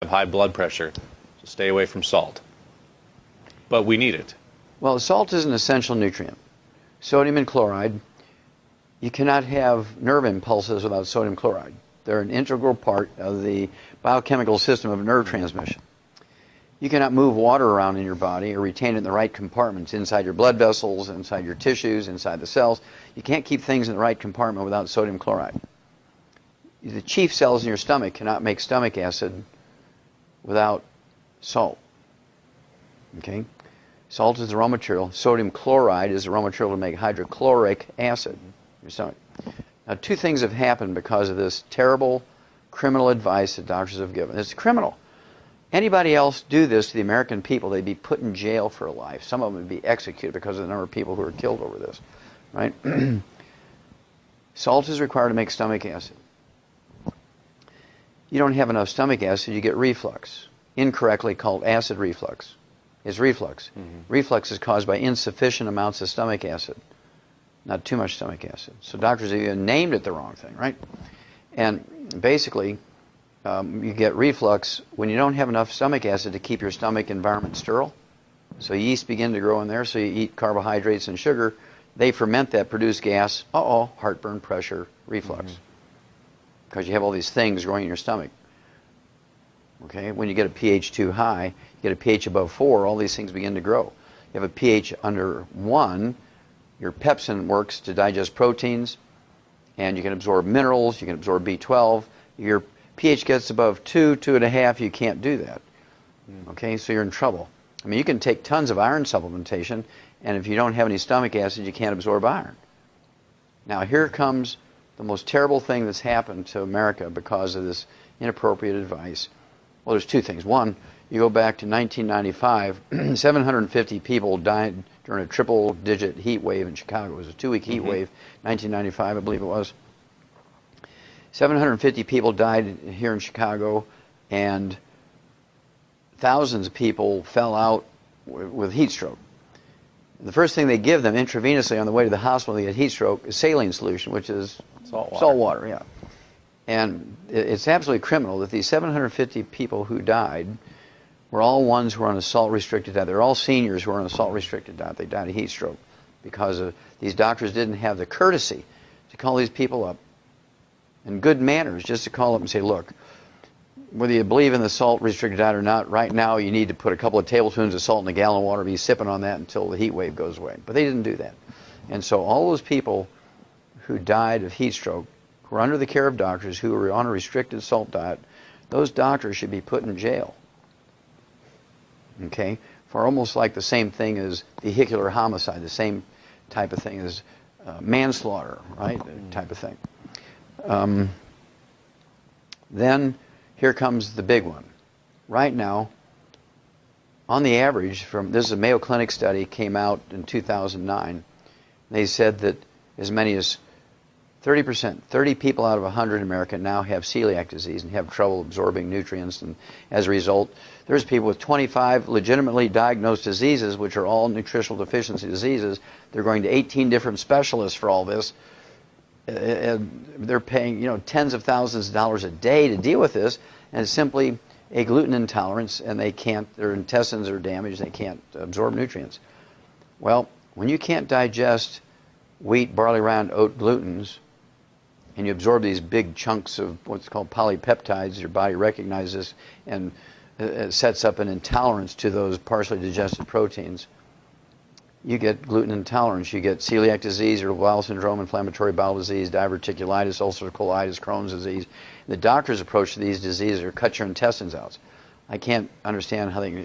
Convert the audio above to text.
high blood pressure, so stay away from salt. But we need it. Well, salt is an essential nutrient. Sodium and chloride. You cannot have nerve impulses without sodium chloride. They're an integral part of the biochemical system of nerve transmission. You cannot move water around in your body or retain it in the right compartments, inside your blood vessels, inside your tissues, inside the cells. You can't keep things in the right compartment without sodium chloride. The chief cells in your stomach cannot make stomach acid without salt. Okay? Salt is the raw material. Sodium chloride is the raw material to make hydrochloric acid in your stomach. Now, two things have happened because of this terrible criminal advice that doctors have given. It's criminal. Anybody else do this to the American people, they'd be put in jail for life. Some of them would be executed because of the number of people who are killed over this. Right? Salt is required to make stomach acid. You don't have enough stomach acid, you get reflux, incorrectly called acid reflux. It's reflux. Reflux is caused by insufficient amounts of stomach acid, not too much stomach acid. So doctors have even named it the wrong thing, right? And basically, you get reflux when you don't have enough stomach acid to keep your stomach environment sterile. So yeast begin to grow in there, so you eat carbohydrates and sugar. They ferment that, produce gas. Heartburn, pressure, reflux. Because you have all these things growing in your stomach. Okay, when you get a pH too high, you get a pH above 4, all these things begin to grow. You have a pH under 1, your pepsin works to digest proteins, and you can absorb minerals, you can absorb B12. Your pH gets above 2, 2.5, you can't do that. Okay, so you're in trouble. I mean, you can take tons of iron supplementation, and if you don't have any stomach acid, you can't absorb iron. Now, here comes the most terrible thing that's happened to America because of this inappropriate advice. Well, there's two things. One, you go back to 1995, 750 people died during a triple-digit heat wave in Chicago. It was a 2-week heat wave, 1995, I believe it was. 750 people died here in Chicago, and thousands of people fell out with heat stroke. The first thing they give them intravenously on the way to the hospital to get heat stroke is saline solution, which is salt water, yeah. And it's absolutely criminal that these 750 people who died were all ones who were on a salt-restricted diet. They're all seniors who were on a salt-restricted diet. They died of heat stroke because these doctors didn't have the courtesy to call these people up in good manners, just to call up and say, look, whether you believe in the salt-restricted diet or not, right now you need to put a couple of tablespoons of salt in a gallon of water, be sipping on that until the heat wave goes away. But they didn't do that. And so all those people who died of heat stroke who were under the care of doctors who were on a restricted salt diet, those doctors should be put in jail. Okay? For almost like the same thing as vehicular homicide, the same type of thing as manslaughter, right? Type of thing. Then here comes the big one. Right now, on the average, this is a Mayo Clinic study, came out in 2009. They said that as many as 30%, 30 people out of 100 in America now have celiac disease and have trouble absorbing nutrients, and as a result, there's people with 25 legitimately diagnosed diseases, which are all nutritional deficiency diseases. They're going to 18 different specialists for all this. They're paying, tens of thousands of dollars a day to deal with this, and it's simply a gluten intolerance, and their intestines are damaged, they can't absorb nutrients. Well, when you can't digest wheat, barley, rye, and oat glutens, and you absorb these big chunks of what's called polypeptides, your body recognizes and it sets up an intolerance to those partially digested proteins. You get gluten intolerance, you get celiac disease, irritable bowel syndrome, inflammatory bowel disease, diverticulitis, ulcerative colitis, Crohn's disease. The doctor's approach to these diseases are cut your intestines out. I can't understand how they can